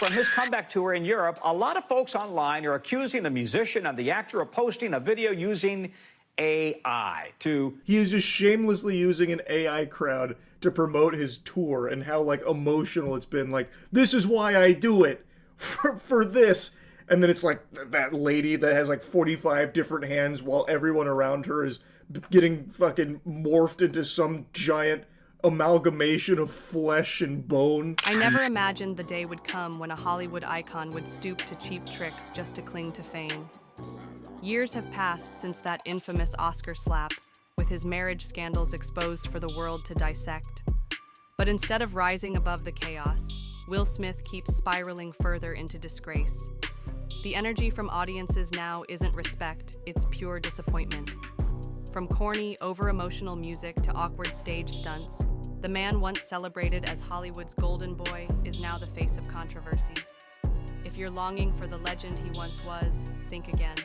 from his comeback tour in Europe, a lot of folks online are accusing the musician and the actor of posting a video using AI to... He is just shamelessly using an AI crowd to promote his tour, and how, like, emotional it's been. Like, this is why I do it, for this. And then it's like that lady that has like 45 different hands while everyone around her is getting fucking morphed into some giant amalgamation of flesh and bone. I never imagined the day would come when a Hollywood icon would stoop to cheap tricks just to cling to fame. Years have passed since that infamous Oscar slap, with his marriage scandals exposed for the world to dissect. But instead of rising above the chaos, Will Smith keeps spiraling further into disgrace. The energy from audiences now isn't respect, it's pure disappointment. From corny, over-emotional music to awkward stage stunts, the man once celebrated as Hollywood's golden boy is now the face of controversy. If you're longing for the legend he once was, think again.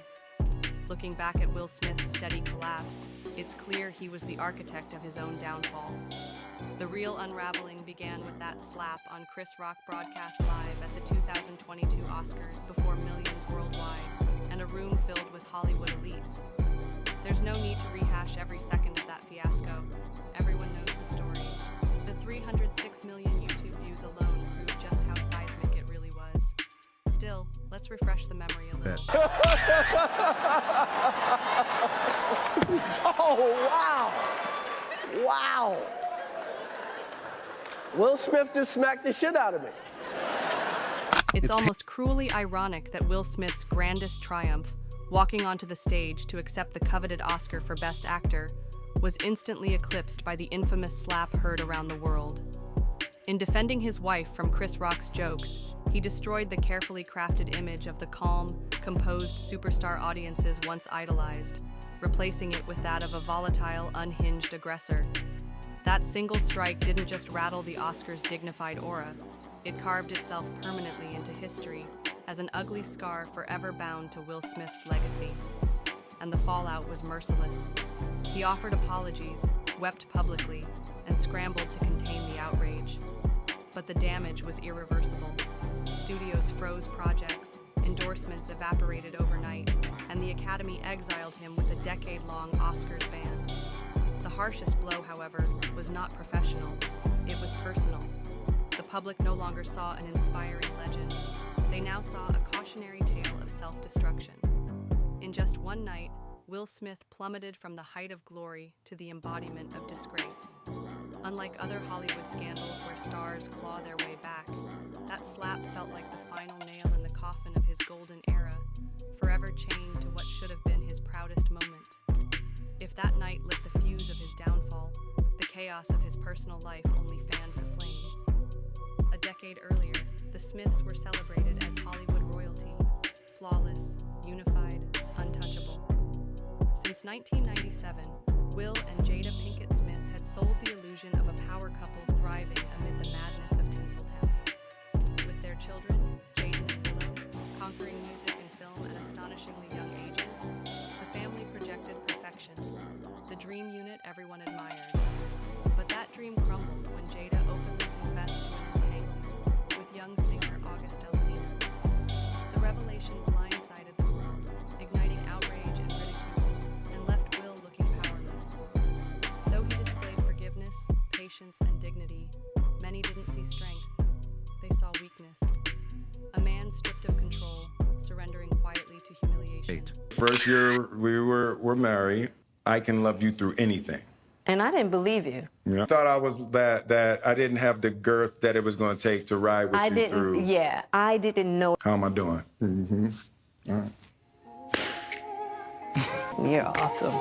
Looking back at Will Smith's steady collapse, it's clear he was the architect of his own downfall. The real unraveling began with that slap on Chris Rock broadcast live at the 2022 Oscars before millions worldwide and a room filled with Hollywood elites. There's no need to rehash every second of that fiasco. Everyone knows the story. The 306 million YouTube views alone prove just how seismic it really was. Still, let's refresh the memory a little. Oh, wow. Wow. Will Smith just smacked the shit out of me. It's almost cruelly ironic that Will Smith's grandest triumph, walking onto the stage to accept the coveted Oscar for Best Actor, was instantly eclipsed by the infamous slap heard around the world. In defending his wife from Chris Rock's jokes, he destroyed the carefully crafted image of the calm, composed superstar audiences once idolized, replacing it with that of a volatile, unhinged aggressor. That single strike didn't just rattle the Oscars' dignified aura, it carved itself permanently into history as an ugly scar forever bound to Will Smith's legacy. And the fallout was merciless. He offered apologies, wept publicly, and scrambled to contain the outrage. But the damage was irreversible. Studios froze projects, endorsements evaporated overnight, and the Academy exiled him with a decade-long Oscars ban. The harshest blow, however, was not professional, it was personal. The public no longer saw an inspiring legend. They now saw a cautionary tale of self-destruction. In just one night, Will Smith plummeted from the height of glory to the embodiment of disgrace. Unlike other Hollywood scandals where stars claw their way back, that slap felt like the final nail in the coffin of his golden era, forever chained to what should have been his proudest moment. If that night lit the fuse of his downfall, the chaos of his personal life only fanned the flames. A decade earlier, the Smiths were celebrated as Hollywood royalty, flawless, unified, untouchable. Since 1997, Will and Jada Pinkett Smith had sold the illusion of a power couple thriving amid the madness of Tinseltown. With their children, Jaden and Willow, conquering music and film at astonishingly young ages, the family projected perfection, the dream unit everyone admired. But that dream crumbled when Jada openly confessed to an entanglement with young singer August Alsina. The revelation blindsided the world, igniting outrage and ridicule, and left Will looking powerless. Though he displayed forgiveness, patience, and dignity, many didn't see strength. They saw weakness. A man stripped of control, surrendering quietly to humiliation. First year we're married, I can love you through anything. And I didn't believe you. Yeah. I thought I was that I didn't have the girth that it was going to take to ride with you through. Yeah, I didn't know. How am I doing? Mm-hmm. All right. You're awesome.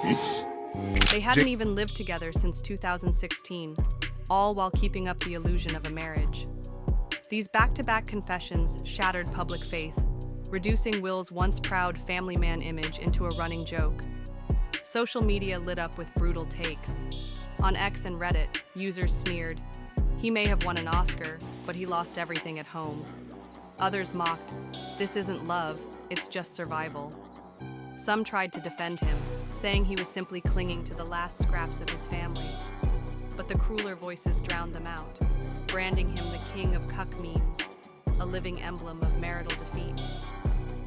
They hadn't even lived together since 2016, all while keeping up the illusion of a marriage. These back-to-back confessions shattered public faith, reducing Will's once proud family man image into a running joke. Social media lit up with brutal takes. On X and Reddit, users sneered, "He may have won an Oscar, but he lost everything at home." Others mocked, "This isn't love, it's just survival." Some tried to defend him, saying he was simply clinging to the last scraps of his family. But the crueler voices drowned them out, branding him the king of cuck memes. a living emblem of marital defeat.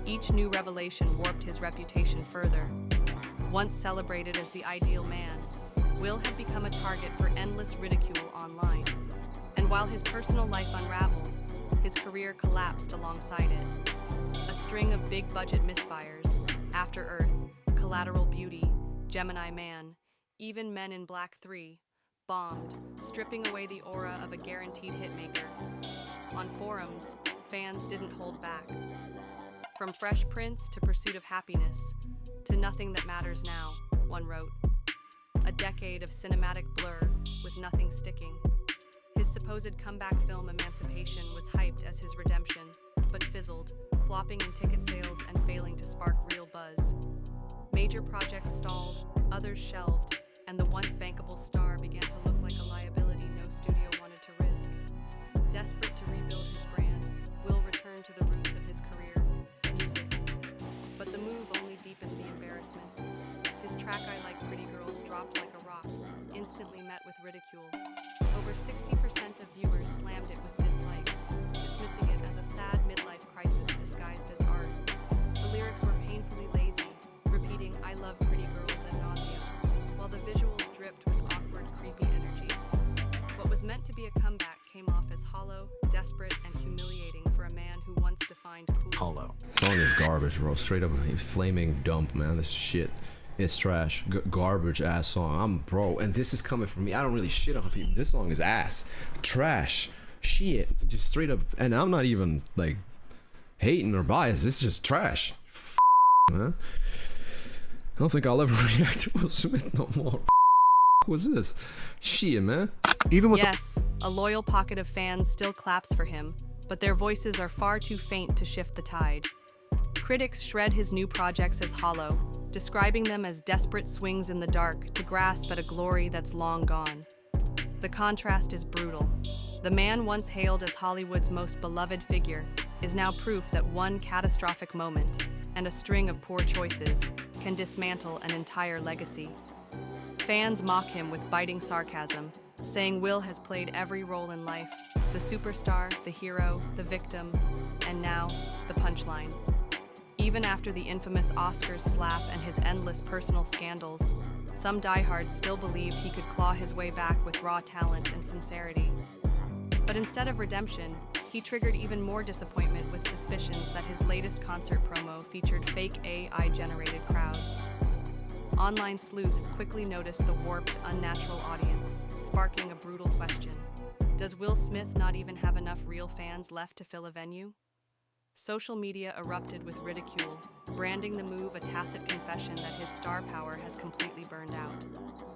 Each new revelation warped his reputation further. Once celebrated as the ideal man, Will had become a target for endless ridicule online. And while his personal life unraveled, his career collapsed alongside it. A string of big-budget misfires, After Earth, Collateral Beauty, Gemini Man, even Men in Black 3, bombed, stripping away the aura of a guaranteed hitmaker. On forums, fans didn't hold back. From Fresh Prince to Pursuit of Happiness, to Nothing That Matters Now, one wrote. A decade of cinematic blur with nothing sticking. His supposed comeback film Emancipation was hyped as his redemption, but fizzled, flopping in ticket sales and failing to spark real buzz. Major projects stalled, others shelved, and the once bankable star began to look like a liability no studio wanted to risk. Desperate to rebuild his brand, Will returned to the roots of his career, music. But the move only deepened the embarrassment. His track I Like Pretty Girls dropped like a rock, instantly met with ridicule. Over 60% of viewers slammed it with dislikes, dismissing it as a sad midlife crisis disguised as art. The lyrics were painfully lazy, repeating "I love pretty girls" ad nauseum, while the visuals dripped with awkward, creepy energy. What was meant to be a comeback came off as hollow, desperate, and humiliating for a man who once defined cool. Hollow. Song is garbage, bro. Straight up a flaming dump, man. This shit. It's trash. Garbage ass song. Bro, and this is coming from me. I don't really shit on people. This song is ass. Trash. Shit. Just straight up. And I'm not even like hating or biased. This is just trash. Man. I don't think I'll ever react to Will Smith no more. What's this? Shit, man. Even with Yes, a loyal pocket of fans still claps for him, but their voices are far too faint to shift the tide. Critics shred his new projects as hollow, describing them as desperate swings in the dark to grasp at a glory that's long gone. The contrast is brutal. The man once hailed as Hollywood's most beloved figure is now proof that one catastrophic moment and a string of poor choices can dismantle an entire legacy. Fans mock him with biting sarcasm, saying Will has played every role in life, the superstar, the hero, the victim, and now, the punchline. Even after the infamous Oscars slap and his endless personal scandals, some diehards still believed he could claw his way back with raw talent and sincerity. But instead of redemption, he triggered even more disappointment with suspicions that his latest concert promo featured fake AI-generated crowds. Online sleuths quickly noticed the warped, unnatural audience, sparking a brutal question. Does Will Smith not even have enough real fans left to fill a venue? Social media erupted with ridicule, branding the move a tacit confession that his star power has completely burned out.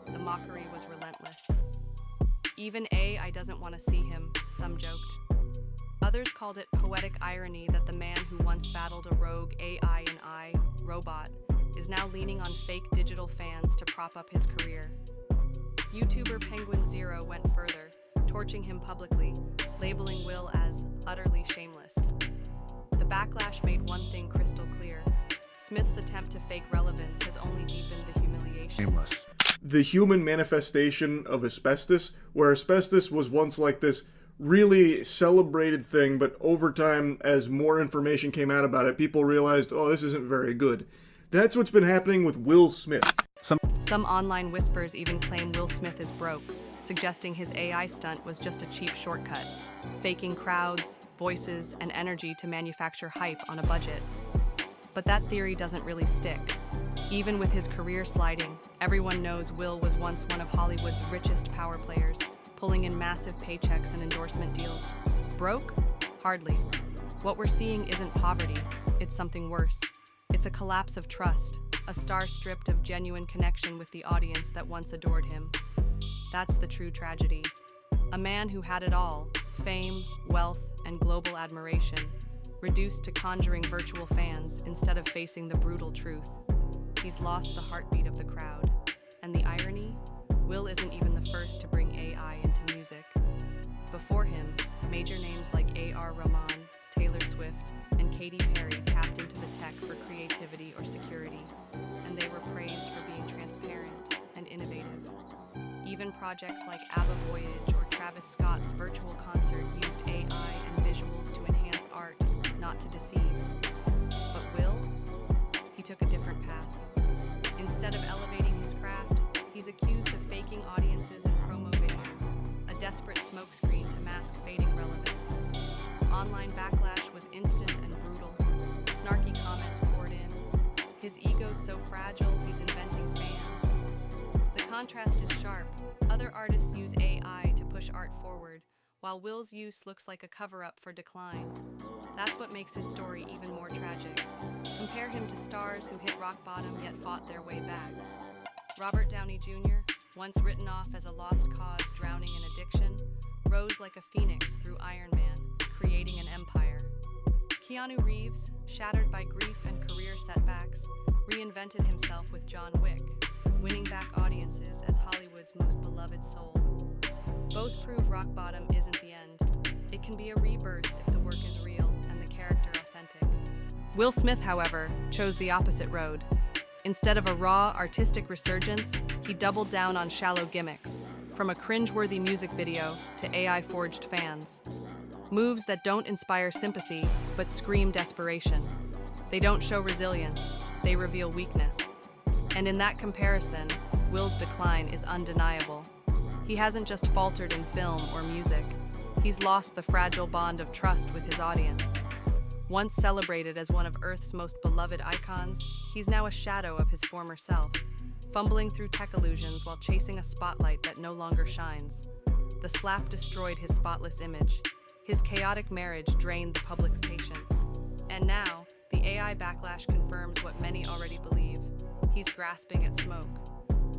The mockery was relentless. Even AI doesn't want to see him, some joked. Others called it poetic irony that the man who once battled a rogue AI and I, robot, is now leaning on fake digital fans to prop up his career. YouTuber Penguin Zero went further, torching him publicly, labeling Will as utterly shameless. The backlash made one thing crystal clear. Smith's attempt to fake relevance has only deepened the humiliation. shameless. The human manifestation of asbestos, where asbestos was once like this really celebrated thing, but over time, as more information came out about it, people realized, oh, this isn't very good. That's what's been happening with Will Smith. Some online whispers even claim Will Smith is broke, suggesting his AI stunt was just a cheap shortcut, faking crowds, voices, and energy to manufacture hype on a budget. But that theory doesn't really stick. Even with his career sliding, everyone knows Will was once one of Hollywood's richest power players, pulling in massive paychecks and endorsement deals. Broke? Hardly. What we're seeing isn't poverty, it's something worse. It's a collapse of trust, a star stripped of genuine connection with the audience that once adored him. That's the true tragedy. A man who had it all, fame, wealth, and global admiration, reduced to conjuring virtual fans instead of facing the brutal truth. He's lost the heartbeat of the crowd. And the irony? Will isn't even the first to bring AI into music. Before him, major names like A.R. Rahman, Taylor Swift, and Katy Perry tapped into the tech for creativity or security, and they were praised for being transparent and innovative. Even projects like ABBA Voyage or Travis Scott's virtual concert used AI and visuals to enhance not to deceive. But Will? He took a different path. Instead of elevating his craft, he's accused of faking audiences in promo videos, a desperate smokescreen to mask fading relevance. Online backlash was instant and brutal. Snarky comments poured in. His ego's so fragile, he's inventing fans. The contrast is sharp. Other artists use AI to push art forward, while Will's use looks like a cover-up for decline. That's what makes his story even more tragic. Compare him to stars who hit rock bottom yet fought their way back. Robert Downey Jr., once written off as a lost cause drowning in addiction, rose like a phoenix through Iron Man, creating an empire. Keanu Reeves, shattered by grief and career setbacks, reinvented himself with John Wick, winning back audiences as Hollywood's most beloved soul. Both prove rock bottom isn't the end. It can be a rebirth if the work is real and the character authentic. Will Smith, however, chose the opposite road. Instead of a raw, artistic resurgence, he doubled down on shallow gimmicks, from a cringe-worthy music video to AI-forged fans. Moves that don't inspire sympathy, but scream desperation. They don't show resilience, they reveal weakness. And in that comparison, Will's decline is undeniable. He hasn't just faltered in film or music. He's lost the fragile bond of trust with his audience. Once celebrated as one of Earth's most beloved icons, he's now a shadow of his former self, fumbling through tech illusions while chasing a spotlight that no longer shines. The slap destroyed his spotless image. His chaotic marriage drained the public's patience. And now, the AI backlash confirms what many already believe. He's grasping at smoke.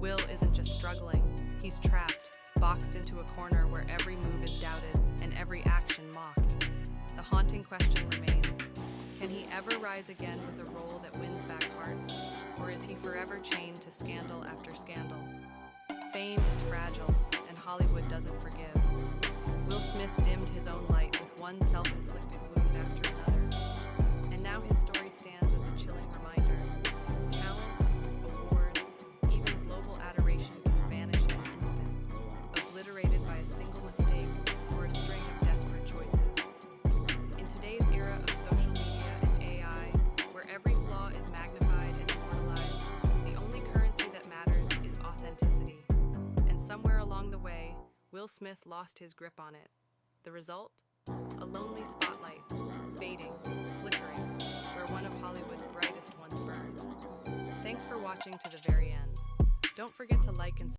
Will isn't just struggling, he's trapped, boxed into a corner where every move is doubted and every action mocked. The haunting question remains, can he ever rise again with a role that wins back hearts, or is he forever chained to scandal after scandal? Fame is fragile, and Hollywood doesn't forgive. Will Smith dimmed his own light with one self-inflicted wound after another, and now his story stands as a chilling reminder. Talent, awards, even global adoration can vanish in an instant, obliterated by a single mistake or a string of desperate choices. In today's era of social media and AI, where every flaw is magnified and immortalized, the only currency that matters is authenticity. And somewhere along the way, Will Smith lost his grip on it. The result? A lonely spotlight, fading, flickering, where one of Hollywood's brightest once burned. Thanks for watching to the very end. Don't forget to like and